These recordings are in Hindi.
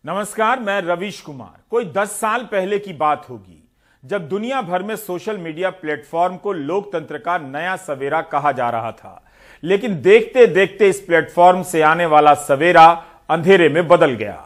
नमस्कार, मैं रवीश कुमार। कोई 10 साल पहले की बात होगी जब दुनिया भर में सोशल मीडिया प्लेटफॉर्म को लोकतंत्र का नया सवेरा कहा जा रहा था, लेकिन देखते देखते इस प्लेटफॉर्म से आने वाला सवेरा अंधेरे में बदल गया।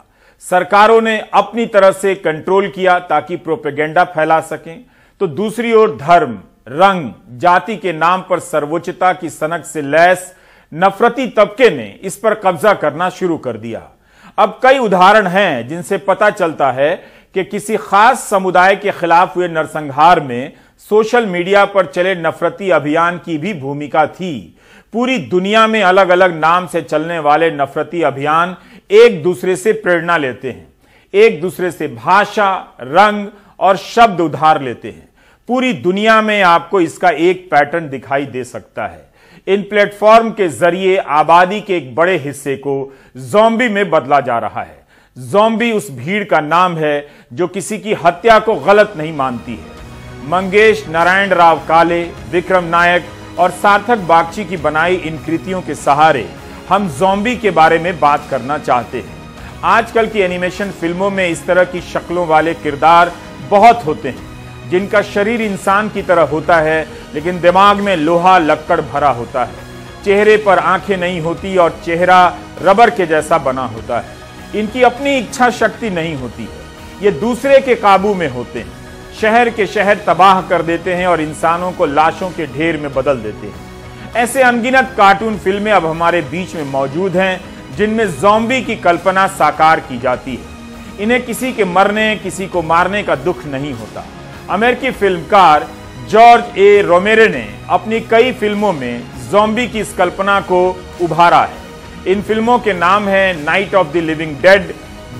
सरकारों ने अपनी तरफ से कंट्रोल किया ताकि प्रोपेगेंडा फैला सकें, तो दूसरी ओर धर्म, रंग, जाति के नाम पर सर्वोच्चता की सनक से लैस नफरती तबके ने इस पर कब्जा करना शुरू कर दिया। अब कई उदाहरण हैं जिनसे पता चलता है कि किसी खास समुदाय के खिलाफ हुए नरसंहार में सोशल मीडिया पर चले नफरती अभियान की भी भूमिका थी। पूरी दुनिया में अलग अलग नाम से चलने वाले नफरती अभियान एक दूसरे से प्रेरणा लेते हैं, एक दूसरे से भाषा, रंग और शब्द उधार लेते हैं। पूरी दुनिया में आपको इसका एक पैटर्न दिखाई दे सकता है। इन प्लेटफॉर्म के जरिए आबादी के एक बड़े हिस्से को ज़ॉम्बी में बदला जा रहा है। ज़ॉम्बी उस भीड़ का नाम है जो किसी की हत्या को गलत नहीं मानती है। मंगेश नारायण राव काले, विक्रम नायक और सार्थक बागची की बनाई इन कृतियों के सहारे हम ज़ॉम्बी के बारे में बात करना चाहते हैं। आजकल की एनिमेशन फिल्मों में इस तरह की शक्लों वाले किरदार बहुत होते हैं, जिनका शरीर इंसान की तरह होता है लेकिन दिमाग में लोहा लक्कड़ भरा होता है। चेहरे पर आंखें नहीं होती और चेहरा रबर के जैसा बना होता है। इनकी अपनी इच्छा शक्ति नहीं होती है, ये दूसरे के काबू में होते हैं। शहर के शहर तबाह कर देते हैं और इंसानों को लाशों के ढेर में बदल देते हैं। ऐसे अनगिनत कार्टून फिल्में अब हमारे बीच में मौजूद हैं जिनमें ज़ॉम्बी की कल्पना साकार की जाती है। इन्हें किसी के मरने, किसी को मारने का दुख नहीं होता। अमेरिकी फिल्मकार जॉर्ज ए रोमेरो ने अपनी कई फिल्मों में ज़ॉम्बी की इस कल्पना को उभारा है। इन फिल्मों के नाम हैं night of the living dead,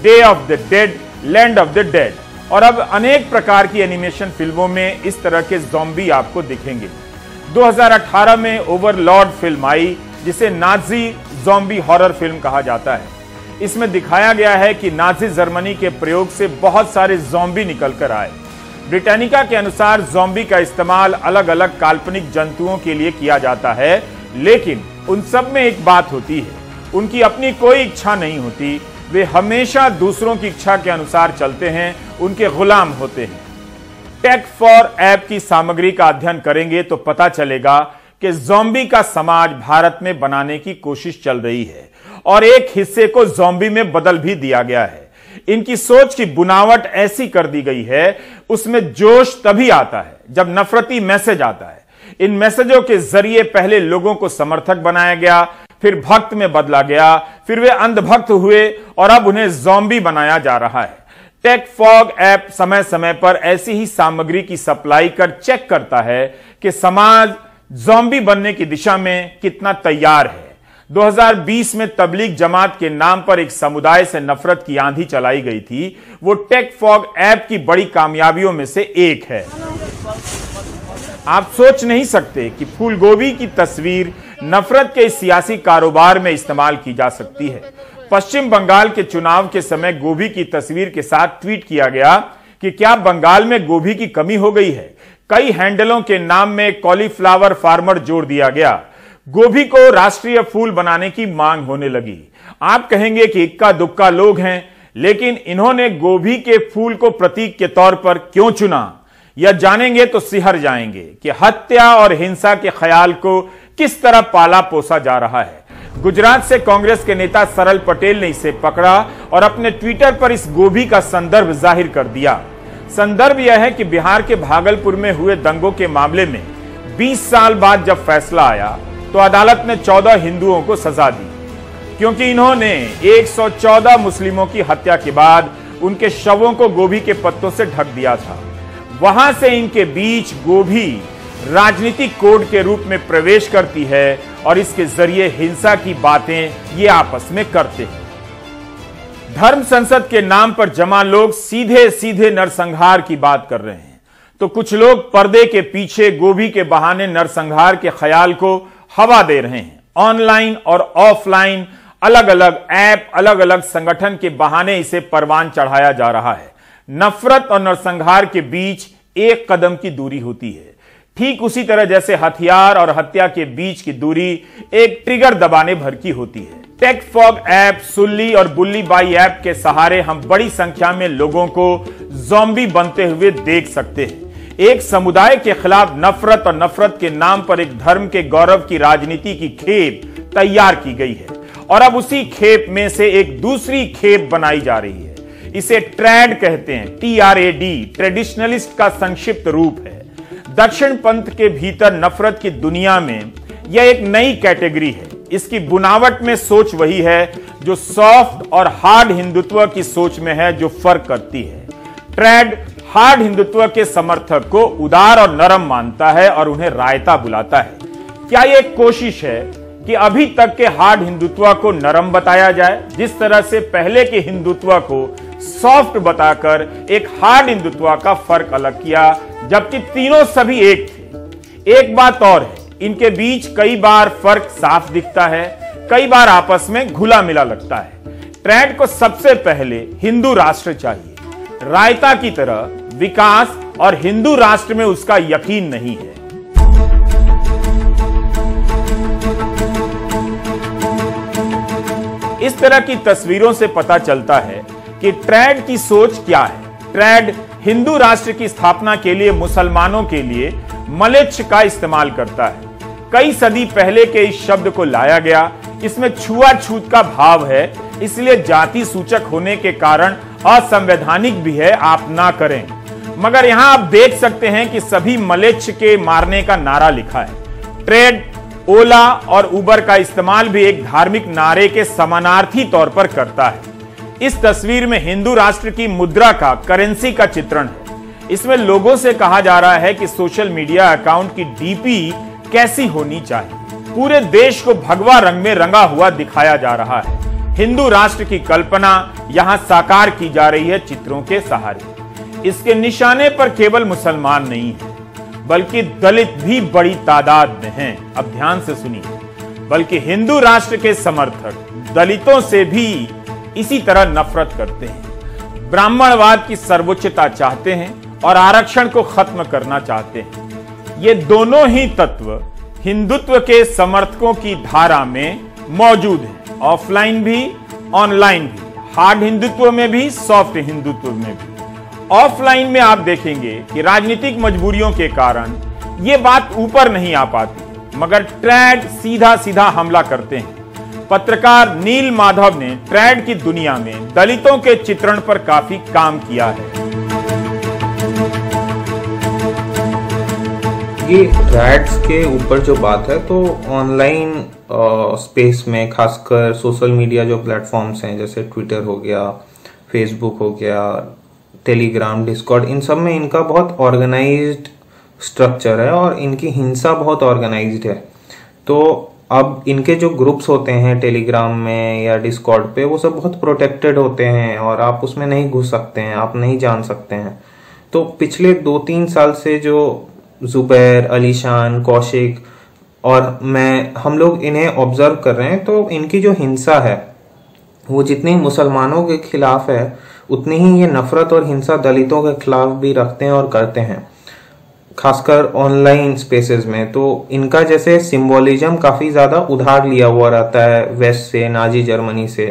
day of the dead, land of the dead, और अब अनेक प्रकार की एनिमेशन फिल्मों में इस तरह के ज़ॉम्बी आपको दिखेंगे। 2018 में ओवरलॉर्ड फिल्म आई, जिसे नाज़ी ज़ॉम्बी हॉरर फिल्म कहा जाता है। इसमें दिखाया गया है कि नाज़ी जर्मनी के प्रयोग से बहुत सारे ज़ॉम्बी निकल कर आए। ब्रिटानिका के अनुसार ज़ॉम्बी का इस्तेमाल अलग अलग काल्पनिक जंतुओं के लिए किया जाता है, लेकिन उन सब में एक बात होती है, उनकी अपनी कोई इच्छा नहीं होती। वे हमेशा दूसरों की इच्छा के अनुसार चलते हैं, उनके गुलाम होते हैं। टेक फॉर ऐप की सामग्री का अध्ययन करेंगे तो पता चलेगा कि ज़ॉम्बी का समाज भारत में बनाने की कोशिश चल रही है और एक हिस्से को ज़ॉम्बी में बदल भी दिया गया है। इनकी सोच की बुनावट ऐसी कर दी गई है, उसमें जोश तभी आता है जब नफरती मैसेज आता है। इन मैसेजों के जरिए पहले लोगों को समर्थक बनाया गया, फिर भक्त में बदला गया, फिर वे अंधभक्त हुए और अब उन्हें ज़ॉम्बी बनाया जा रहा है। टेक फॉग ऐप समय समय पर ऐसी ही सामग्री की सप्लाई कर चेक करता है कि समाज ज़ॉम्बी बनने की दिशा में कितना तैयार है। 2020 में तबलीग जमात के नाम पर एक समुदाय से नफरत की आंधी चलाई गई थी। वो टेक फॉग ऐप की बड़ी कामयाबियों में से एक है। आप सोच नहीं सकते कि फूल गोभी की तस्वीर नफरत के सियासी कारोबार में इस्तेमाल की जा सकती है। पश्चिम बंगाल के चुनाव के समय गोभी की तस्वीर के साथ ट्वीट किया गया कि क्या बंगाल में गोभी की कमी हो गई है। कई हैंडलों के नाम में कॉलीफ्लावर फार्मर जोड़ दिया गया। गोभी को राष्ट्रीय फूल बनाने की मांग होने लगी। आप कहेंगे कि इक्का दुक्का लोग हैं, लेकिन इन्होंने गोभी के फूल को प्रतीक के तौर पर क्यों चुना, यह जानेंगे तो सिहर जाएंगे कि हत्या और हिंसा के ख्याल को किस तरह पाला पोसा जा रहा है। गुजरात से कांग्रेस के नेता सरल पटेल ने इसे पकड़ा और अपने ट्विटर पर इस गोभी का संदर्भ जाहिर कर दिया। संदर्भ यह है कि बिहार के भागलपुर में हुए दंगों के मामले में 20 साल बाद जब फैसला आया तो अदालत ने 14 हिंदुओं को सजा दी, क्योंकि इन्होंने 114 मुस्लिमों की हत्या के बाद उनके शवों को गोभी के पत्तों से ढक दिया था। वहां से इनके बीच गोभी राजनीतिक कोड के रूप में प्रवेश करती है और इसके जरिए हिंसा की बातें ये आपस में करते हैं। धर्म संसद के नाम पर जमा लोग सीधे सीधे नरसंहार की बात कर रहे हैं, तो कुछ लोग पर्दे के पीछे गोभी के बहाने नरसंहार के ख्याल को हवा दे रहे हैं। ऑनलाइन और ऑफलाइन अलग अलग ऐप, अलग अलग संगठन के बहाने इसे परवान चढ़ाया जा रहा है। नफरत और नरसंहार के बीच एक कदम की दूरी होती है, ठीक उसी तरह जैसे हथियार और हत्या के बीच की दूरी एक ट्रिगर दबाने भर की होती है। टेकफॉग ऐप, सुल्ली और बुल्ली बाई ऐप के सहारे हम बड़ी संख्या में लोगों को ज़ॉम्बी बनते हुए देख सकते हैं। एक समुदाय के खिलाफ नफरत और नफरत के नाम पर एक धर्म के गौरव की राजनीति की खेप तैयार की गई है और अब उसी खेप में से एक दूसरी खेप बनाई जा रही है। इसे ट्रैड कहते हैं, TRAD, ट्रेडिशनलिस्ट का संक्षिप्त रूप है। दक्षिण पंथ के भीतर नफरत की दुनिया में यह एक नई कैटेगरी है। इसकी बुनावट में सोच वही है जो सॉफ्ट और हार्ड हिंदुत्व की सोच में है, जो फर्क करती है। ट्रैड हार्ड हिंदुत्व के समर्थक को उदार और नरम मानता है और उन्हें रायता बुलाता है। क्या यह एक कोशिश है कि अभी तक के हार्ड हिंदुत्व को नरम बताया जाए, जिस तरह से पहले के हिंदुत्व को सॉफ्ट बताकर एक हार्ड हिंदुत्व का फर्क अलग किया, जबकि तीनों सभी एक थे। एक बात और है, इनके बीच कई बार फर्क साफ दिखता है, कई बार आपस में घुला मिला लगता है। ट्रैड को सबसे पहले हिंदू राष्ट्र चाहिए, रायता की तरह विकास और हिंदू राष्ट्र में उसका यकीन नहीं है। इस तरह की तस्वीरों से पता चलता है कि ट्रैड की सोच क्या है। ट्रैड हिंदू राष्ट्र की स्थापना के लिए मुसलमानों के लिए मलेच्छ का इस्तेमाल करता है। कई सदी पहले के इस शब्द को लाया गया, इसमें छुआछूत का भाव है, इसलिए जाति सूचक होने के कारण असंवैधानिक भी है, आप ना करें। मगर यहां आप देख सकते हैं कि सभी मलेच्छ के मारने का नारा लिखा है। ट्रैड ओला और उबर का इस्तेमाल भी एक धार्मिक नारे के समानार्थी तौर पर करता है। इस तस्वीर में हिंदू राष्ट्र की मुद्रा का, करेंसी का चित्रण है। इसमें लोगों से कहा जा रहा है कि सोशल मीडिया अकाउंट की डीपी कैसी होनी चाहिए। पूरे देश को भगवा रंग में रंगा हुआ दिखाया जा रहा है। हिंदू राष्ट्र की कल्पना यहां साकार की जा रही है चित्रों के सहारे। इसके निशाने पर केवल मुसलमान नहीं है, बल्कि दलित भी बड़ी तादाद में हैं। अब ध्यान से सुनिए, बल्कि हिंदू राष्ट्र के समर्थक दलितों से भी इसी तरह नफरत करते हैं, ब्राह्मणवाद की सर्वोच्चता चाहते हैं और आरक्षण को खत्म करना चाहते हैं। ये दोनों ही तत्व हिंदुत्व के समर्थकों की धारा में मौजूद हैं, ऑफलाइन भी ऑनलाइन भी, हार्ड हिंदुत्व में भी सॉफ्ट हिंदुत्व में भी। ऑफलाइन में आप देखेंगे कि राजनीतिक मजबूरियों के कारण ये बात ऊपर नहीं आ पाती, मगर ट्रैड सीधा सीधा हमला करते हैं। पत्रकार नील माधव ने ट्रैड की दुनिया में दलितों के चित्रण पर काफी काम किया है। ये ट्रैड्स के ऊपर जो बात है, तो ऑनलाइन स्पेस में खासकर सोशल मीडिया जो प्लेटफॉर्म्स हैं, जैसे ट्विटर हो गया, फेसबुक हो गया, टेलीग्राम, डिस्कॉर्ड, इन सब में इनका बहुत ऑर्गेनाइज्ड स्ट्रक्चर है और इनकी हिंसा बहुत ऑर्गेनाइज्ड है। तो अब इनके जो ग्रुप्स होते हैं टेलीग्राम में या डिस्कॉर्ड पे, वो सब बहुत प्रोटेक्टेड होते हैं और आप उसमें नहीं घुस सकते हैं, आप नहीं जान सकते हैं। तो पिछले 2-3 साल से जो जुबैर, अलीशान, कौशिक और हम लोग इन्हें ऑब्जर्व कर रहे हैं, तो इनकी जो हिंसा है वो जितनी मुसलमानों के खिलाफ है, उतनी ही ये नफरत और हिंसा दलितों के खिलाफ भी रखते हैं और करते हैं, खासकर ऑनलाइन स्पेसेस में। तो इनका जैसे सिंबोलिज्म काफी ज्यादा उधार लिया हुआ रहता है वेस्ट से, नाजी जर्मनी से।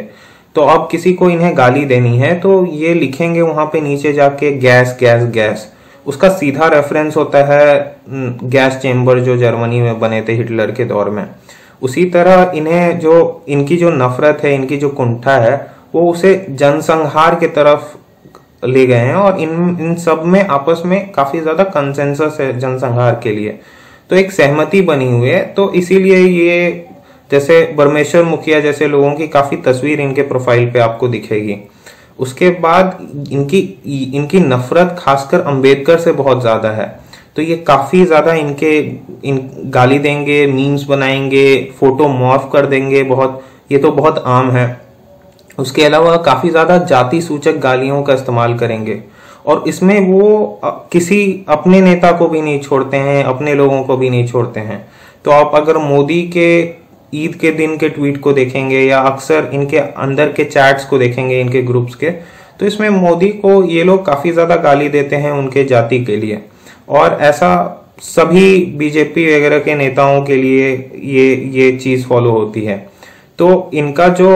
तो अब किसी को इन्हें गाली देनी है तो ये लिखेंगे वहां पे नीचे जाके गैस गैस गैस। उसका सीधा रेफरेंस होता है गैस चेम्बर जो जर्मनी में बने थे हिटलर के दौर में। उसी तरह इन्हें जो इनकी जो नफरत है, इनकी जो कुंठा है, वो उसे जनसंहार की तरफ ले गए हैं और इन सब में आपस में काफी ज्यादा कंसेंसस है जनसंहार के लिए। तो एक सहमति बनी हुई है। तो इसीलिए ये जैसे बरमेश्वर मुखिया जैसे लोगों की काफी तस्वीर इनके प्रोफाइल पे आपको दिखेगी। उसके बाद इनकी नफरत खासकर अंबेडकर से बहुत ज्यादा है। तो ये काफी ज्यादा गाली देंगे, मीम्स बनाएंगे, फोटो मॉर्फ कर देंगे, ये तो बहुत आम है। उसके अलावा काफी ज्यादा जाति सूचक गालियों का इस्तेमाल करेंगे और इसमें वो किसी अपने नेता को भी नहीं छोड़ते हैं, अपने लोगों को भी नहीं छोड़ते हैं। तो आप अगर मोदी के ईद के दिन के ट्वीट को देखेंगे या अक्सर इनके अंदर के चैट्स को देखेंगे इनके ग्रुप्स के, तो इसमें मोदी को ये लोग काफी ज्यादा गाली देते हैं उनके जाति के लिए। और ऐसा सभी बीजेपी वगैरह के नेताओं के लिए ये चीज फॉलो होती है। तो इनका जो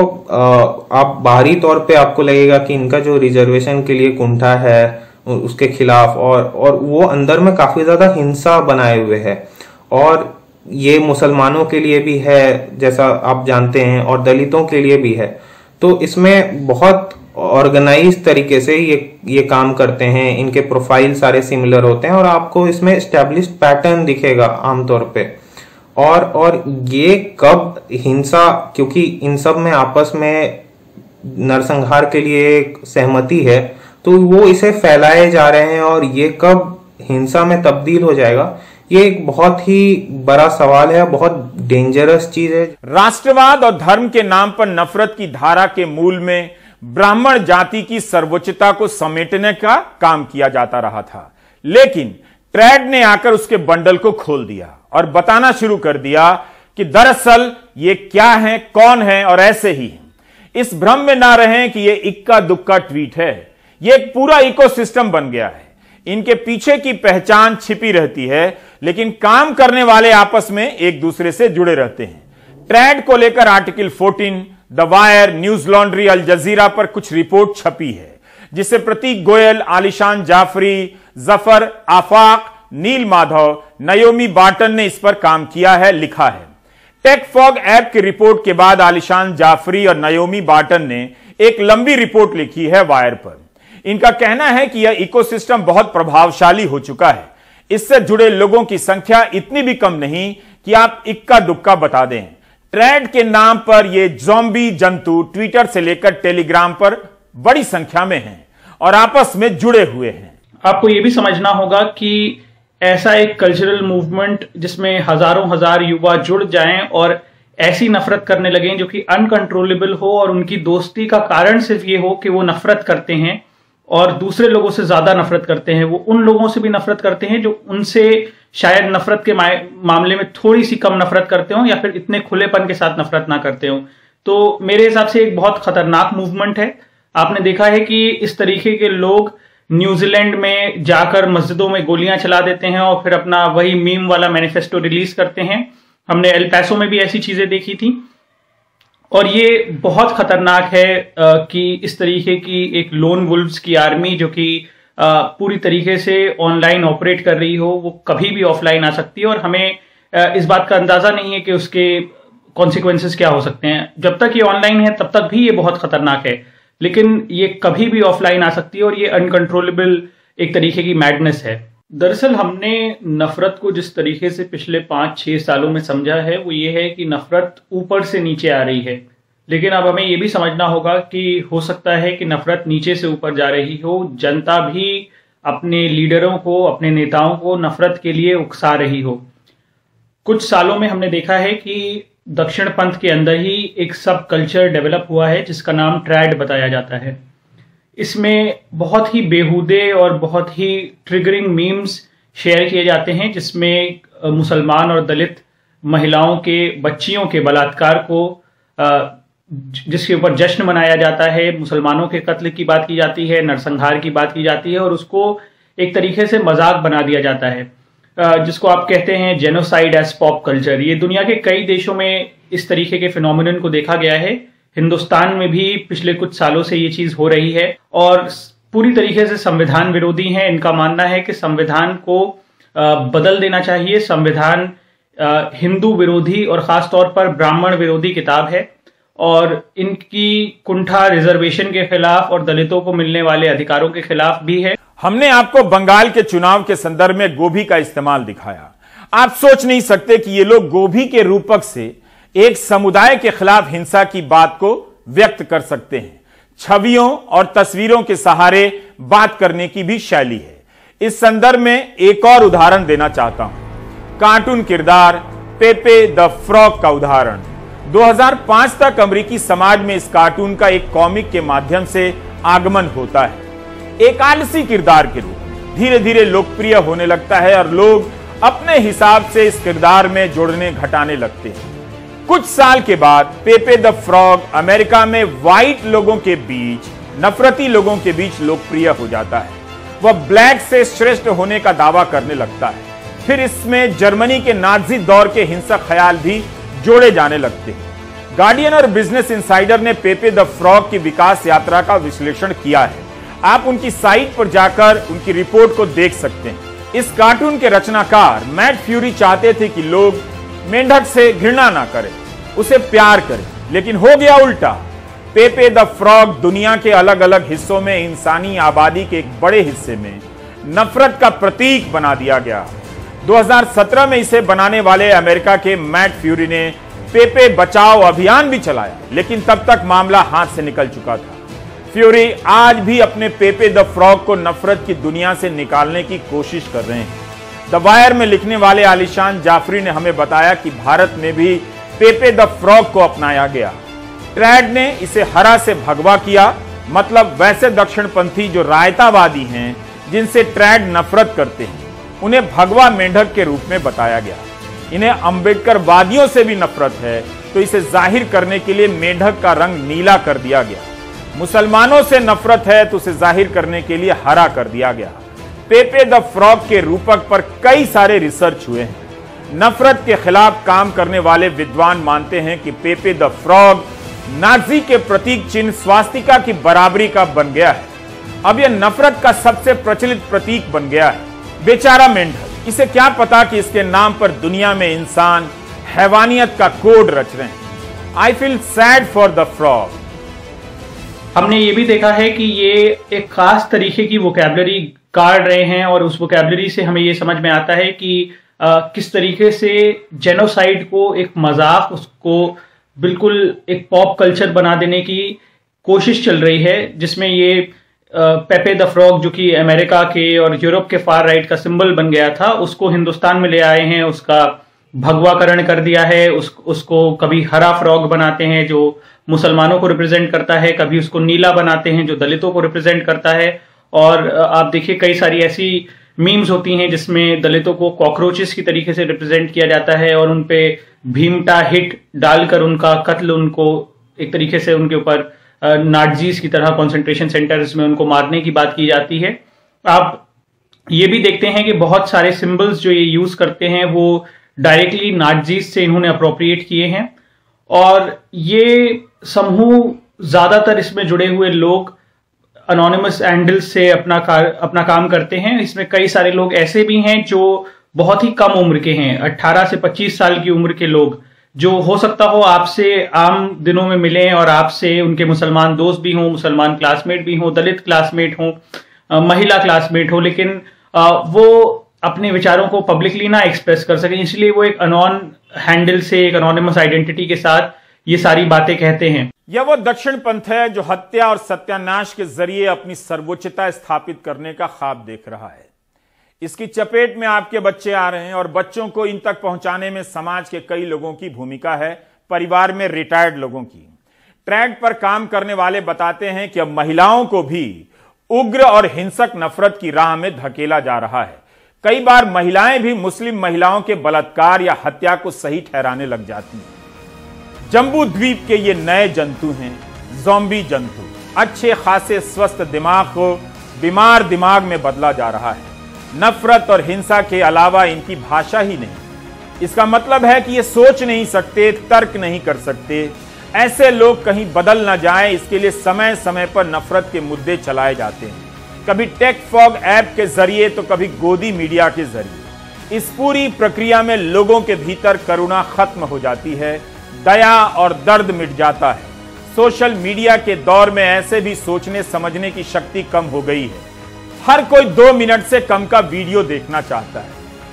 आप बाहरी तौर पे आपको लगेगा कि इनका जो रिजर्वेशन के लिए कुंठा है उसके खिलाफ, और वो अंदर में काफी ज्यादा हिंसा बनाए हुए है, और ये मुसलमानों के लिए भी है जैसा आप जानते हैं, और दलितों के लिए भी है। तो इसमें बहुत ऑर्गेनाइज तरीके से ये काम करते हैं, इनके प्रोफाइल सारे सिमिलर होते हैं, और आपको इसमें एस्टेब्लिश्ड पैटर्न दिखेगा आमतौर पे। और ये कब हिंसा, क्योंकि इन सब में आपस में नरसंहार के लिए एक सहमति है, तो वो इसे फैलाए जा रहे हैं, और ये कब हिंसा में तब्दील हो जाएगा, ये एक बहुत ही बड़ा सवाल है, बहुत डेंजरस चीज है। राष्ट्रवाद और धर्म के नाम पर नफरत की धारा के मूल में ब्राह्मण जाति की सर्वोच्चता को समेटने का काम किया जाता रहा था, लेकिन ट्रैड ने आकर उसके बंडल को खोल दिया और बताना शुरू कर दिया कि दरअसल ये क्या है, कौन है, और ऐसे ही है। इस भ्रम में ना रहें कि ये इक्का दुक्का ट्वीट है, ये एक पूरा इकोसिस्टम बन गया है। इनके पीछे की पहचान छिपी रहती है, लेकिन काम करने वाले आपस में एक दूसरे से जुड़े रहते हैं। ट्रैड को लेकर article 14, the Wire, newslaundry, Al Jazeera पर कुछ रिपोर्ट छपी है, जिसे प्रतीक गोयल, आलिशान जाफरी, जफर आफाक, नील माधव, नयोमी बार्टन ने इस पर काम किया है, लिखा है। टेकफॉग ऐप की रिपोर्ट के बाद आलिशान जाफरी और नयोमी बार्टन ने एक लंबी रिपोर्ट लिखी है वायर पर। इनका कहना है कि यह इकोसिस्टम बहुत प्रभावशाली हो चुका है, इससे जुड़े लोगों की संख्या इतनी भी कम नहीं कि आप इक्का दुक्का बता दें। ट्रैड के नाम पर ये ज़ॉम्बी जंतु ट्विटर से लेकर टेलीग्राम पर बड़ी संख्या में हैं और आपस में जुड़े हुए हैं। आपको यह भी समझना होगा कि ऐसा एक कल्चरल मूवमेंट जिसमें हजारों हजार युवा जुड़ जाएं और ऐसी नफरत करने लगें जो कि अनकंट्रोलेबल हो, और उनकी दोस्ती का कारण सिर्फ ये हो कि वो नफरत करते हैं और दूसरे लोगों से ज्यादा नफरत करते हैं। वो उन लोगों से भी नफरत करते हैं जो उनसे शायद नफरत के मामले में थोड़ी सी कम नफरत करते हो, या फिर इतने खुलेपन के साथ नफरत ना करते हो। तो मेरे हिसाब से एक बहुत खतरनाक मूवमेंट है। आपने देखा है कि इस तरीके के लोग न्यूजीलैंड में जाकर मस्जिदों में गोलियां चला देते हैं और फिर अपना वही मीम वाला मैनिफेस्टो रिलीज करते हैं। हमने एल पैसो में भी ऐसी चीजें देखी थी, और ये बहुत खतरनाक है कि इस तरीके की एक लोन वुल्व्स की आर्मी जो कि पूरी तरीके से ऑनलाइन ऑपरेट कर रही हो, वो कभी भी ऑफलाइन आ सकती है, और हमें इस बात का अंदाजा नहीं है कि उसके कॉन्सिक्वेंसेस क्या हो सकते हैं। जब तक ये ऑनलाइन है तब तक भी ये बहुत खतरनाक है, लेकिन ये कभी भी ऑफलाइन आ सकती है, और ये अनकंट्रोलेबल एक तरीके की मैडनेस है। दरअसल हमने नफरत को जिस तरीके से पिछले 5-6 सालों में समझा है वो ये है कि नफरत ऊपर से नीचे आ रही है, लेकिन अब हमें ये भी समझना होगा कि हो सकता है कि नफरत नीचे से ऊपर जा रही हो। जनता भी अपने लीडरों को, अपने नेताओं को नफरत के लिए उकसा रही हो। कुछ सालों में हमने देखा है कि दक्षिण पंथ के अंदर ही एक सब कल्चर डेवलप हुआ है जिसका नाम ट्रैड बताया जाता है। इसमें बहुत ही बेहूदे और बहुत ही ट्रिगरिंग मीम्स शेयर किए जाते हैं, जिसमें मुसलमान और दलित महिलाओं के, बच्चियों के बलात्कार को, जिसके ऊपर जश्न मनाया जाता है, मुसलमानों के कत्ल की बात की जाती है, नरसंहार की बात की जाती है, और उसको एक तरीके से मजाक बना दिया जाता है, जिसको आप कहते हैं जेनोसाइड एज पॉप कल्चर। ये दुनिया के कई देशों में इस तरीके के फिनोमिनन को देखा गया है। हिंदुस्तान में भी पिछले कुछ सालों से ये चीज हो रही है, और पूरी तरीके से संविधान विरोधी हैं। इनका मानना है कि संविधान को बदल देना चाहिए। संविधान हिंदू विरोधी और खासतौर पर ब्राह्मण विरोधी किताब है, और इनकी कुंठा रिजर्वेशन के खिलाफ और दलितों को मिलने वाले अधिकारों के खिलाफ भी है। हमने आपको बंगाल के चुनाव के संदर्भ में गोभी का इस्तेमाल दिखाया। आप सोच नहीं सकते कि ये लोग गोभी के रूपक से एक समुदाय के खिलाफ हिंसा की बात को व्यक्त कर सकते हैं। छवियों और तस्वीरों के सहारे बात करने की भी शैली है। इस संदर्भ में एक और उदाहरण देना चाहता हूं, कार्टून किरदार पेपे द फ्रॉग का उदाहरण। 2005 तक अमेरिकी समाज में इस कार्टून का एक कॉमिक के माध्यम से आगमन होता है। एक आलसी किरदार के रूप में धीरे धीरे लोकप्रिय होने लगता है और लोग अपने हिसाब से इस किरदार में जोड़ने घटाने लगते हैं। कुछ साल के बाद पेपे द फ्रॉग अमेरिका में व्हाइट लोगों के बीच, नफरती लोगों के बीच लोकप्रिय हो जाता है। वह ब्लैक से श्रेष्ठ होने का दावा करने लगता है। फिर इसमें जर्मनी के नाजी दौर के हिंसक ख्याल भी जोड़े जाने लगते हैं। गार्डियन और बिजनेस इनसाइडर ने पेपे द फ्रॉग की विकास यात्रा का विश्लेषण किया है। आप उनकी साइट पर जाकर उनकी रिपोर्ट को देख सकते हैं। इस कार्टून के रचनाकार मैट फ्यूरी चाहते थे कि लोग मेंढक से घृणा ना करें, उसे प्यार करें, लेकिन हो गया उल्टा। पेपे द फ्रॉग दुनिया के अलग अलग हिस्सों में इंसानी आबादी के एक बड़े हिस्से में नफरत का प्रतीक बना दिया गया। 2017 में इसे बनाने वाले अमेरिका के मैट फ्यूरी ने पेपे बचाओ अभियान भी चलाया, लेकिन तब तक मामला हाथ से निकल चुका था। फ्यूरी आज भी अपने पेपे द फ्रॉग को नफरत की दुनिया से निकालने की कोशिश कर रहे हैं। द वायर में लिखने वाले आलिशान जाफरी ने हमें बताया कि भारत में भी पेपे द फ्रॉग को अपनाया गया। ट्रैड ने इसे हरा से भगवा किया, मतलब वैसे दक्षिणपंथी जो रायतावादी हैं, जिनसे ट्रैड नफरत करते हैं, उन्हें भगवा मेंढक के रूप में बताया गया। इन्हें अंबेडकर वादियों से भी नफरत है, तो इसे जाहिर करने के लिए मेंढक का रंग नीला कर दिया गया। मुसलमानों से नफरत है तो उसे जाहिर करने के लिए हरा कर दिया गया। पेपे द फ्रॉग के रूपक पर कई सारे रिसर्च हुए हैं। नफरत के खिलाफ काम करने वाले विद्वान मानते हैं कि पेपे द फ्रॉग नाजी के प्रतीक चिन्ह स्वास्तिका की बराबरी का बन गया है। अब यह नफरत का सबसे प्रचलित प्रतीक बन गया है। बेचारा मेंढक, इसे क्या पता कि इसके नाम पर दुनिया में इंसान हैवानियत का कोड रच रहे हैं। I feel sad for the frog. हमने ये भी देखा है कि ये एक खास तरीके की वोकैबुलरी काट रहे हैं और उस वोकैबुलरी से हमें ये समझ में आता है कि किस तरीके से जेनोसाइड को एक मजाक, उसको बिल्कुल एक पॉप कल्चर बना देने की कोशिश चल रही है, जिसमें ये पेपे द फ्रॉग जो कि अमेरिका के और यूरोप के फार राइट का सिंबल बन गया था, उसको हिंदुस्तान में ले आए हैं, उसका भगवाकरण कर दिया है। उसको कभी हरा फ्रॉग बनाते हैं जो मुसलमानों को रिप्रेजेंट करता है, कभी उसको नीला बनाते हैं जो दलितों को रिप्रेजेंट करता है। और आप देखिए कई सारी ऐसी मीम्स होती हैं जिसमें दलितों को कॉकरोचेस की तरीके से रिप्रेजेंट किया जाता है और उनपे भीमटा हिट डालकर उनका कत्ल, उनको एक तरीके से उनके ऊपर नाटजीज की तरह कॉन्सेंट्रेशन सेंटर्स में उनको मारने की बात की जाती है। आप ये भी देखते हैं कि बहुत सारे सिंबल्स जो ये यूज करते हैं वो डायरेक्टली नाटजीज से इन्होंने अप्रोप्रिएट किए हैं। और ये समूह ज्यादातर इसमें जुड़े हुए लोग अनोनिमस हैंडल्स से अपना काम करते हैं। इसमें कई सारे लोग ऐसे भी हैं जो बहुत ही कम उम्र के हैं, 18 से 25 साल की उम्र के लोग, जो हो सकता हो आपसे आम दिनों में मिले और आपसे उनके मुसलमान दोस्त भी हों, मुसलमान क्लासमेट भी हों, दलित क्लासमेट हों, महिला क्लासमेट हो, लेकिन वो अपने विचारों को पब्लिकली ना एक्सप्रेस कर सकें, इसलिए वो एक अनोन हैंडल से, एक अनोनिमस आइडेंटिटी के साथ ये सारी बातें कहते हैं। यह वो दक्षिण पंथ है जो हत्या और सत्यानाश के जरिए अपनी सर्वोच्चता स्थापित करने का ख्वाब देख रहा है। इसकी चपेट में आपके बच्चे आ रहे हैं और बच्चों को इन तक पहुंचाने में समाज के कई लोगों की भूमिका है, परिवार में रिटायर्ड लोगों की। ट्रैड पर काम करने वाले बताते हैं कि अब महिलाओं को भी उग्र और हिंसक नफरत की राह में धकेला जा रहा है। कई बार महिलाएं भी मुस्लिम महिलाओं के बलात्कार या हत्या को सही ठहराने लग जाती हैं। जम्बू द्वीप के ये नए जंतु हैं, ज़ॉम्बी जंतु। अच्छे खासे स्वस्थ दिमाग को बीमार दिमाग में बदला जा रहा है। नफरत और हिंसा के अलावा इनकी भाषा ही नहीं। इसका मतलब है कि ये सोच नहीं सकते, तर्क नहीं कर सकते। ऐसे लोग कहीं बदल ना जाएं, इसके लिए समय समय पर नफरत के मुद्दे चलाए जाते हैं, कभी टेक फॉग ऐप के जरिए तो कभी गोदी मीडिया के जरिए। इस पूरी प्रक्रिया में लोगों के भीतर करुणा खत्म हो जाती है, दया और दर्द मिट जाता है। सोशल मीडिया के दौर में ऐसे भी सोचने समझने की शक्ति कम हो गई है। हर कोई 2 मिनट से कम का वीडियो देखना चाहता है,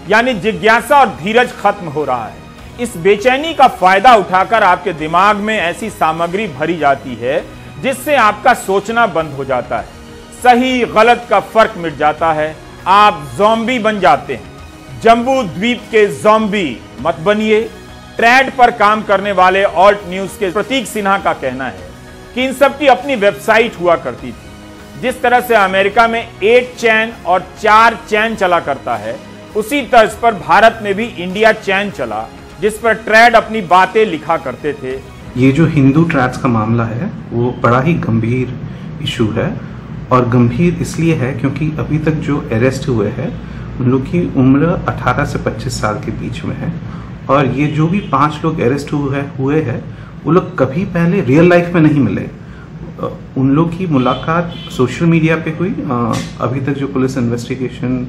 यानी जिज्ञासा और धीरज खत्म हो रहा है। इस बेचैनी का फायदा उठाकर आपके दिमाग में ऐसी सामग्री भरी जाती है जिससे आपका सोचना बंद हो जाता है, सही गलत का फर्क मिट जाता है, आप ज़ॉम्बी बन जाते हैं। जम्बू द्वीप के ज़ॉम्बी मत बनिए। ट्रैड पर काम करने वाले ऑल्ट न्यूज के प्रतीक सिन्हा का कहना है कि इन सब की अपनी वेबसाइट हुआ करती थी। जिस तरह से अमेरिका में 8 चैन और 4 चैन चला करता है, उसी तर्ज पर भारत में भी इंडिया चैन चला, जिस पर ट्रैड अपनी बातें लिखा करते थे। ये जो हिंदू ट्रैड्स का मामला है वो बड़ा ही गंभीर इशू है, और गंभीर इसलिए है क्योंकि अभी तक जो अरेस्ट हुए हैं उन लोग की उम्र 18 से 25 साल के बीच में है। और ये जो भी 5 लोग अरेस्ट हुए हैं वो लोग कभी पहले रियल लाइफ में नहीं मिले। उन लोग की मुलाकात सोशल मीडिया पे हुई। अभी तक जो पुलिस इन्वेस्टिगेशन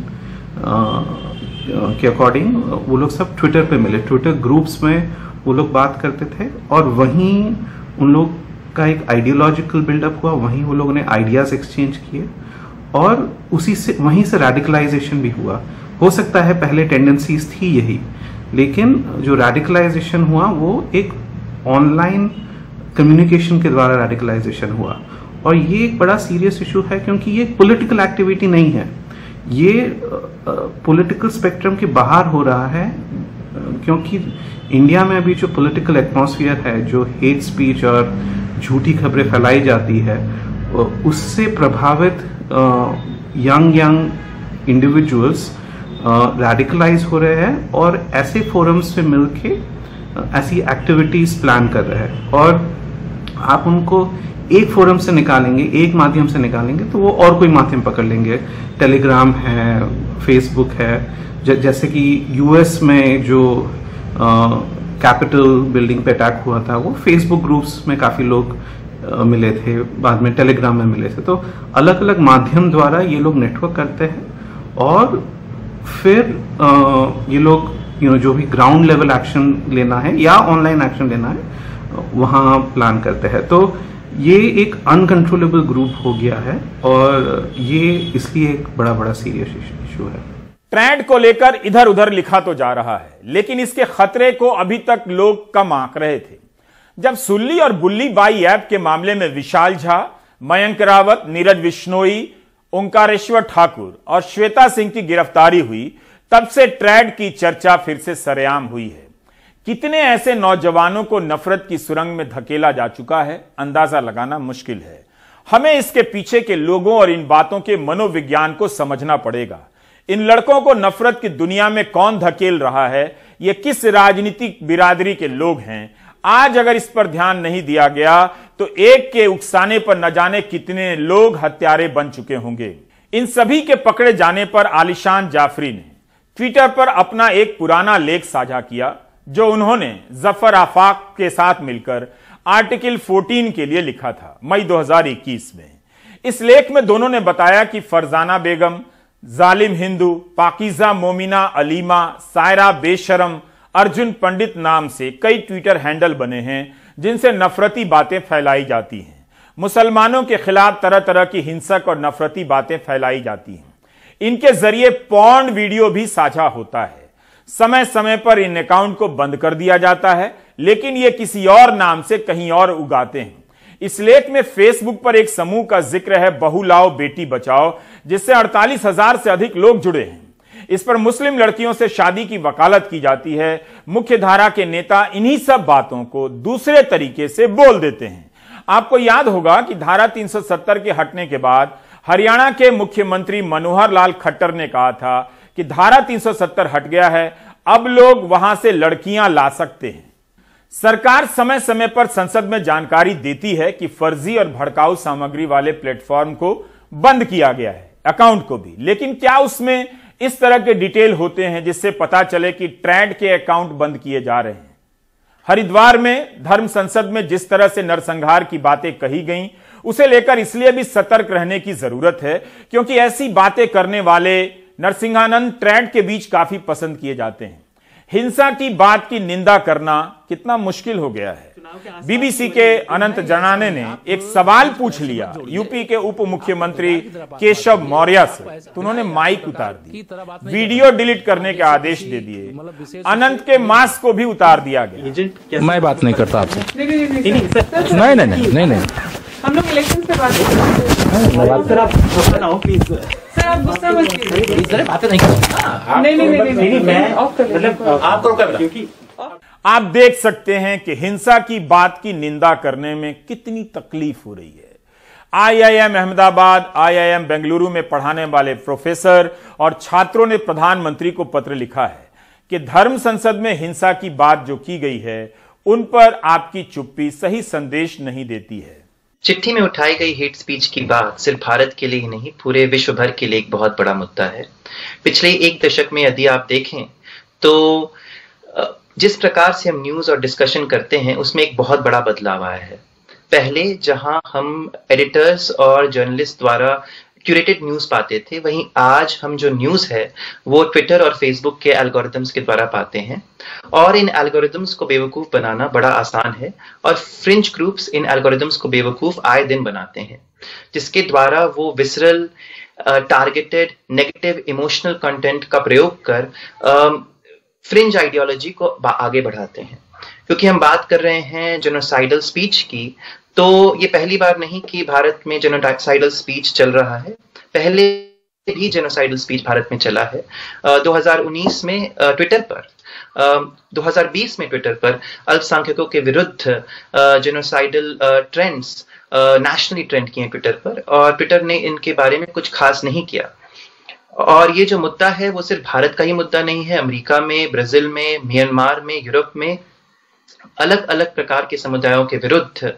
के अकॉर्डिंग वो लोग सब ट्विटर पे मिले, ट्विटर ग्रुप्स में वो लोग बात करते थे और वहीं उन लोग का एक आइडियोलॉजिकल बिल्डअप हुआ, वहीं वो लोगों ने आइडियाज एक्सचेंज किए और उसी से वहीं से रेडिकलाइजेशन भी हुआ। हो सकता है पहले टेंडेंसीज थी यही, लेकिन जो रेडिकलाइजेशन हुआ वो एक ऑनलाइन कम्युनिकेशन के द्वारा रेडिकलाइजेशन हुआ। और ये एक बड़ा सीरियस इशू है क्योंकि ये पॉलिटिकल एक्टिविटी नहीं है, ये पॉलिटिकल स्पेक्ट्रम के बाहर हो रहा है। क्योंकि इंडिया में अभी जो पॉलिटिकल एटमॉस्फेयर है, जो हेट स्पीच और झूठी खबरें फैलाई जाती है, उससे प्रभावित यंग इंडिविजुअल्स रेडिकलाइज हो रहे हैं और ऐसे फोरम्स पे मिलके ऐसी एक्टिविटीज प्लान कर रहे हैं। और आप उनको एक फोरम से निकालेंगे, एक माध्यम से निकालेंगे तो वो और कोई माध्यम पकड़ लेंगे। टेलीग्राम है, फेसबुक है। जैसे कि यूएस में जो कैपिटल बिल्डिंग पे अटैक हुआ था वो फेसबुक ग्रुप्स में काफी लोग मिले थे, बाद में टेलीग्राम में मिले थे। तो अलग अलग माध्यम द्वारा ये लोग नेटवर्क करते हैं और फिर ये लोग जो भी ग्राउंड लेवल एक्शन लेना है या ऑनलाइन एक्शन लेना है वहां प्लान करते हैं। तो ये एक अनकंट्रोलेबल ग्रुप हो गया है और ये इसलिए एक बड़ा सीरियस इशू है। ट्रेंड को लेकर इधर उधर लिखा तो जा रहा है, लेकिन इसके खतरे को अभी तक लोग कम आंक रहे थे। जब सुल्ली और बुल्ली बाई ऐप के मामले में विशाल झा, मयंक रावत, नीरज बिश्नोई, ओंकारेश्वर ठाकुर और श्वेता सिंह की गिरफ्तारी हुई, तब से ट्रेंड की चर्चा फिर से सरेआम हुई है। कितने ऐसे नौजवानों को नफरत की सुरंग में धकेला जा चुका है, अंदाजा लगाना मुश्किल है। हमें इसके पीछे के लोगों और इन बातों के मनोविज्ञान को समझना पड़ेगा। इन लड़कों को नफरत की दुनिया में कौन धकेल रहा है, ये किस राजनीतिक बिरादरी के लोग हैं, आज अगर इस पर ध्यान नहीं दिया गया तो एक के उकसाने पर न जाने कितने लोग हत्यारे बन चुके होंगे। इन सभी के पकड़े जाने पर आलिशान जाफरी ने ट्विटर पर अपना एक पुराना लेख साझा किया जो उन्होंने जफर आफाक के साथ मिलकर आर्टिकल 14 के लिए लिखा था मई 2021 में। इस लेख में दोनों ने बताया कि फरजाना बेगम, जालिम हिंदू, पाकीजा मोमिना अलीमा, सायरा बेशरम, अर्जुन पंडित नाम से कई ट्विटर हैंडल बने हैं जिनसे नफरती बातें फैलाई जाती हैं। मुसलमानों के खिलाफ तरह तरह की हिंसक और नफरती बातें फैलाई जाती हैं। इनके जरिए पॉर्न वीडियो भी साझा होता है। समय समय पर इन अकाउंट को बंद कर दिया जाता है, लेकिन ये किसी और नाम से कहीं और उगाते हैं। इस लेख में फेसबुक पर एक समूह का जिक्र है, बहू लाओ बेटी बचाओ, जिससे 48,000 से अधिक लोग जुड़े हैं। इस पर मुस्लिम लड़कियों से शादी की वकालत की जाती है। मुख्य धारा के नेता इन्हीं सब बातों को दूसरे तरीके से बोल देते हैं। आपको याद होगा कि धारा 370 के हटने के बाद हरियाणा के मुख्यमंत्री मनोहर लाल खट्टर ने कहा था कि धारा 370 हट गया है, अब लोग वहां से लड़कियां ला सकते हैं। सरकार समय समय पर संसद में जानकारी देती है कि फर्जी और भड़काऊ सामग्री वाले प्लेटफॉर्म को बंद किया गया है, अकाउंट को भी, लेकिन क्या उसमें इस तरह के डिटेल होते हैं जिससे पता चले कि ट्रेंड के अकाउंट बंद किए जा रहे हैं। हरिद्वार में धर्म संसद में जिस तरह से नरसंहार की बातें कही गईं, उसे लेकर इसलिए भी सतर्क रहने की जरूरत है क्योंकि ऐसी बातें करने वाले नरसिंहानंद ट्रेंड के बीच काफी पसंद किए जाते हैं। हिंसा की बात की निंदा करना कितना मुश्किल हो गया है। बीबीसी के अनंत जनाने ने एक सवाल पूछ लिया यूपी के उप मुख्यमंत्री केशव मौर्य से, तो उन्होंने माइक उतार दी, वीडियो डिलीट करने के आदेश दे दिए, अनंत के मास्क को भी उतार दिया गया। मैं बात नहीं करता आपसे, नहीं हम लोग इलेक्शन पे बात सर, आप प्लीज सर, आप गुस्सा मत कीजिए, बातें नहीं करता। नहीं मैं मतलब आपको क्योंकि आप देख सकते हैं कि हिंसा की बात की निंदा करने में कितनी तकलीफ हो रही है। आईआईएम अहमदाबाद, आईआईएम बेंगलुरु में पढ़ाने वाले प्रोफेसर और छात्रों ने प्रधानमंत्री को पत्र लिखा है कि धर्म संसद में हिंसा की बात जो की गई है उन पर आपकी चुप्पी सही संदेश नहीं देती है। चिट्ठी में उठाई गई हेट स्पीच की बात सिर्फ भारत के लिए ही नहीं, पूरे विश्व भर के लिए एक बहुत बड़ा मुद्दा है। पिछले एक दशक में यदि आप देखें तो जिस प्रकार से हम न्यूज और डिस्कशन करते हैं उसमें एक बहुत बड़ा बदलाव आया है। पहले जहां हम एडिटर्स और जर्नलिस्ट द्वारा क्यूरेटेड न्यूज पाते थे, वहीं आज हम जो न्यूज है वो ट्विटर और फेसबुक के एल्गोरिथम्स के द्वारा पाते हैं, और इन एल्गोरिथम्स को बेवकूफ बनाना बड़ा आसान है, और फ्रिंज ग्रुप्स इन एल्गोरिथम्स को बेवकूफ आए दिन बनाते हैं, जिसके द्वारा वो visceral targeted negative emotional content का प्रयोग कर फ्रिंज आइडियोलॉजी को आगे बढ़ाते हैं। क्योंकि हम बात कर रहे हैं जेनोसाइडल स्पीच की, तो ये पहली बार नहीं कि भारत में जेनोसाइडल स्पीच चल रहा है, पहले भी जेनोसाइडल स्पीच भारत में चला है। 2019 में ट्विटर पर 2020 में ट्विटर पर अल्पसंख्यकों के विरुद्ध जेनोसाइडल ट्रेंड्स नेशनली ट्रेंड किए ट्विटर पर, और ट्विटर ने इनके बारे में कुछ खास नहीं किया। और ये जो मुद्दा है वो सिर्फ भारत का ही मुद्दा नहीं है, अमेरिका में, ब्राजील में, म्यांमार में, यूरोप में अलग अलग प्रकार के समुदायों के विरुद्ध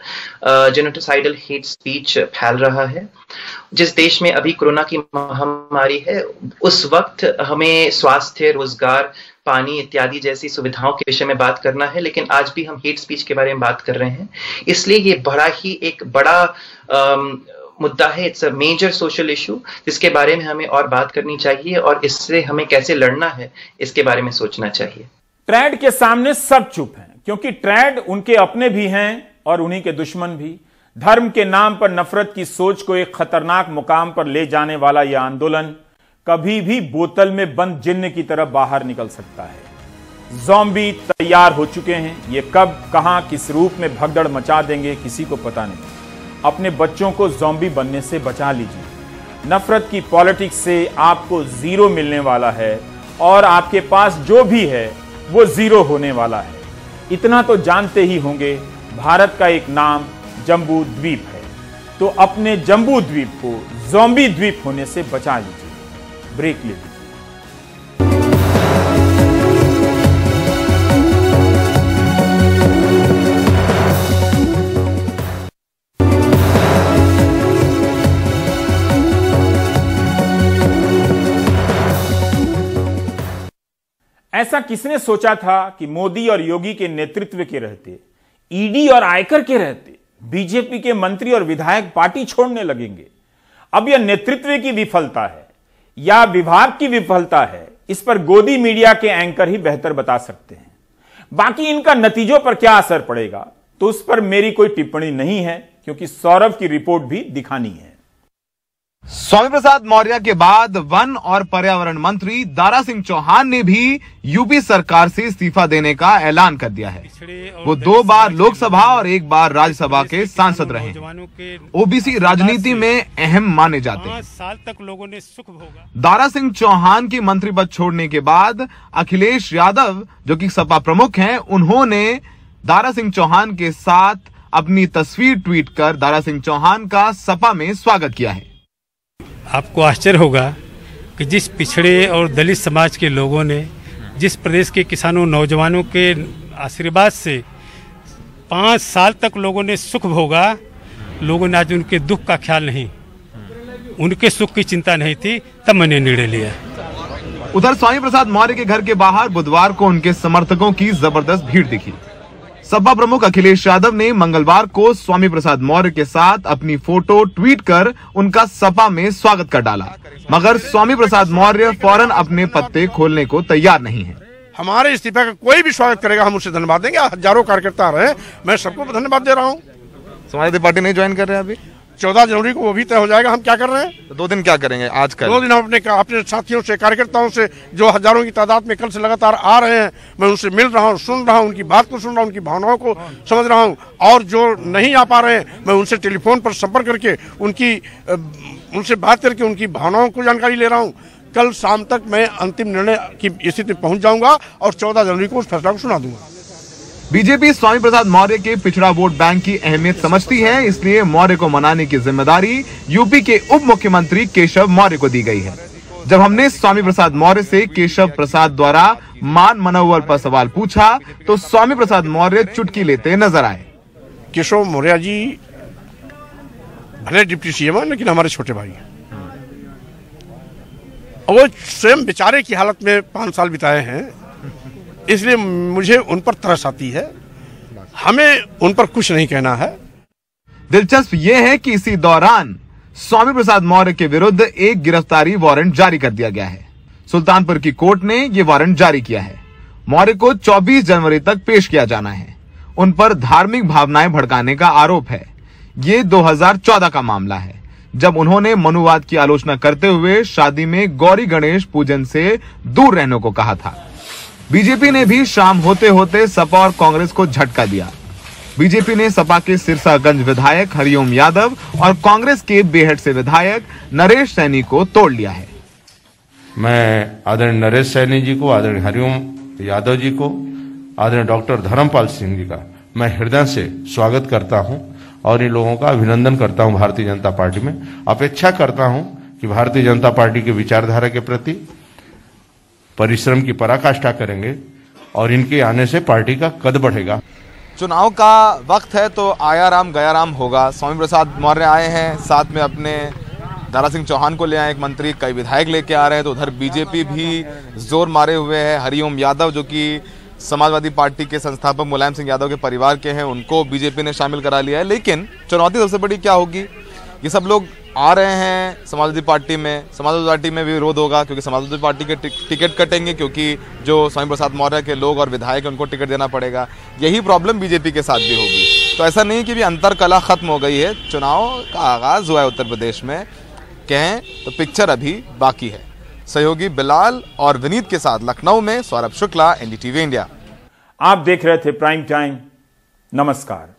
जेनोसाइडल हेट स्पीच फैल रहा है। जिस देश में अभी कोरोना की महामारी है, उस वक्त हमें स्वास्थ्य, रोजगार, पानी इत्यादि जैसी सुविधाओं के विषय में बात करना है, लेकिन आज भी हम हेट स्पीच के बारे में बात कर रहे हैं। इसलिए ये एक बड़ा मुद्दा है, it's a major social issue, जिसके बारे में हमें और बात करनी चाहिए, और इससे हमें कैसे लड़ना है इसके बारे में सोचना चाहिए। ट्रैड के सामने सब चुप हैं, क्योंकि ट्रैड उनके अपने भी हैं और उन्हीं के दुश्मन भी। धर्म के नाम पर नफरत की सोच को एक खतरनाक मुकाम पर ले जाने वाला यह आंदोलन कभी भी बोतल में बंद जिन्न की तरह बाहर निकल सकता है। ज़ॉम्बी तैयार हो चुके हैं, ये कब, कहां, किस रूप में भगदड़ मचा देंगे किसी को पता नहीं। अपने बच्चों को ज़ॉम्बी बनने से बचा लीजिए। नफरत की पॉलिटिक्स से आपको जीरो मिलने वाला है, और आपके पास जो भी है वो जीरो होने वाला है। इतना तो जानते ही होंगे, भारत का एक नाम जम्बू द्वीप है, तो अपने जम्बू द्वीप को ज़ॉम्बी द्वीप होने से बचा लीजिए। ब्रेक ले लीजिए। ऐसा किसने सोचा था कि मोदी और योगी के नेतृत्व के रहते, ईडी और आयकर के रहते, बीजेपी के मंत्री और विधायक पार्टी छोड़ने लगेंगे। अब यह नेतृत्व की विफलता है या विभाग की विफलता है, इस पर गोदी मीडिया के एंकर ही बेहतर बता सकते हैं। बाकी इनका नतीजों पर क्या असर पड़ेगा तो उस पर मेरी कोई टिप्पणी नहीं है, क्योंकि सौरभ की रिपोर्ट भी दिखानी है। स्वामी प्रसाद मौर्य के बाद वन और पर्यावरण मंत्री दारा सिंह चौहान ने भी यूपी सरकार से इस्तीफा देने का ऐलान कर दिया है। वो 2 बार लोकसभा और 1 बार राज्यसभा के सांसद रहे। ओबीसी राजनीति में अहम माने जाते हैं। 5 साल तक लोगों ने सुख भोगा। दारा सिंह चौहान की मंत्री पद छोड़ने के बाद अखिलेश यादव, जो कि सपा प्रमुख हैं, उन्होंने दारा सिंह चौहान के साथ अपनी तस्वीर ट्वीट कर दारा सिंह चौहान का सपा में स्वागत किया है। आपको आश्चर्य होगा कि जिस पिछड़े और दलित समाज के लोगों ने, जिस प्रदेश के किसानों, नौजवानों के आशीर्वाद से 5 साल तक लोगों ने सुख भोगा, लोगों ने आज उनके दुख का ख्याल नहीं, उनके सुख की चिंता नहीं थी, तब मैंने निर्णय लिया। उधर स्वामी प्रसाद मौर्य के घर के बाहर बुधवार को उनके समर्थकों की जबरदस्त भीड़ दिखी। सपा प्रमुख अखिलेश यादव ने मंगलवार को स्वामी प्रसाद मौर्य के साथ अपनी फोटो ट्वीट कर उनका सपा में स्वागत कर डाला, मगर स्वामी प्रसाद मौर्य फौरन अपने पत्ते खोलने को तैयार नहीं है। हमारे इस्तीफे का कोई भी स्वागत करेगा, हम उससे धन्यवाद देंगे। हजारों कार्यकर्ता रहे, मैं सबको धन्यवाद दे रहा हूँ। समाजवादी पार्टी नहीं ज्वाइन कर रहे हैं अभी? 14 जनवरी को वो भी तय हो जाएगा। हम क्या कर रहे हैं? तो 2 दिन क्या करेंगे आज कल? 2 दिन हम अपने साथियों से, कार्यकर्ताओं से, जो हजारों की तादाद में कल से लगातार आ रहे हैं, मैं उनसे मिल रहा हूँ, सुन रहा हूँ, उनकी बात को सुन रहा हूँ, उनकी भावनाओं को समझ रहा हूँ, और जो नहीं आ पा रहे हैं मैं उनसे टेलीफोन पर संपर्क करके उनसे बात करके उनकी भावनाओं को जानकारी ले रहा हूँ। कल शाम तक मैं अंतिम निर्णय की स्थिति में पहुंच जाऊंगा और 14 जनवरी को उस फैसला को सुना दूंगा। बीजेपी स्वामी प्रसाद मौर्य के पिछड़ा वोट बैंक की अहमियत समझती है, इसलिए मौर्य को मनाने की जिम्मेदारी यूपी के उप मुख्यमंत्री केशव मौर्य को दी गई है। जब हमने स्वामी प्रसाद मौर्य से केशव प्रसाद द्वारा मान मनोबल पर सवाल पूछा तो स्वामी प्रसाद मौर्य चुटकी लेते नजर आए। केशव मौर्य जी भले डिप्टी सीएम है, लेकिन हमारे छोटे भाई हैं। वो स्वयं बेचारे की हालत में 5 साल बिताए हैं, इसलिए मुझे उन पर तरस आती है। हमें उन पर कुछ नहीं कहना है। दिलचस्प यह है कि इसी दौरान स्वामी प्रसाद मौर्य के विरुद्ध एक गिरफ्तारी वारंट जारी कर दिया गया है। सुल्तानपुर की कोर्ट ने यह वारंट जारी किया है। मौर्य को 24 जनवरी तक पेश किया जाना है। उन पर धार्मिक भावनाएं भड़काने का आरोप है। ये 2014 का मामला है, जब उन्होंने मनुवाद की आलोचना करते हुए शादी में गौरी गणेश पूजन से दूर रहने को कहा था। बीजेपी ने भी शाम होते होते सपा और कांग्रेस को झटका दिया। बीजेपी ने सपा के सिरसागंज विधायक हरिओम यादव और कांग्रेस के बेहट से विधायक नरेश सैनी को तोड़ लिया है। मैं आदरणीय नरेश सैनी जी को, आदरणीय हरिओम यादव जी को, आदरणीय डॉक्टर धर्मपाल सिंह जी का मैं हृदय से स्वागत करता हूं और इन लोगों का अभिनंदन करता हूं। भारतीय जनता पार्टी में अपेक्षा करता हूं कि भारतीय जनता पार्टी के विचारधारा के प्रति परिश्रम की पराकाष्ठा करेंगे और इनके आने से पार्टी का कद बढ़ेगा। चुनाव का वक्त है तो आया राम गया राम होगा। स्वामी प्रसाद मौर्य आए हैं, साथ में अपने दारा सिंह चौहान को ले आए, एक मंत्री, कई विधायक लेके आ रहे हैं। तो उधर बीजेपी भी जोर मारे हुए है। हरिओम यादव जो कि समाजवादी पार्टी के संस्थापक मुलायम सिंह यादव के परिवार के हैं, उनको बीजेपी ने शामिल करा लिया है। लेकिन चुनौती सबसे बड़ी क्या होगी? ये सब लोग आ रहे हैं समाजवादी पार्टी में, समाजवादी पार्टी में भी विरोध होगा क्योंकि समाजवादी पार्टी के टिकट कटेंगे, क्योंकि जो स्वामी प्रसाद मौर्य के लोग और विधायक उनको टिकट देना पड़ेगा। यही प्रॉब्लम बीजेपी के साथ भी होगी। तो ऐसा नहीं कि भी अंतर कला खत्म हो गई है, चुनाव का आगाज हुआ है उत्तर प्रदेश में, कहें तो पिक्चर अभी बाकी है। सहयोगी बिलाल और विनीत के साथ लखनऊ में सौरभ शुक्ला, एनडीटीवी इंडिया। आप देख रहे थे प्राइम टाइम। नमस्कार।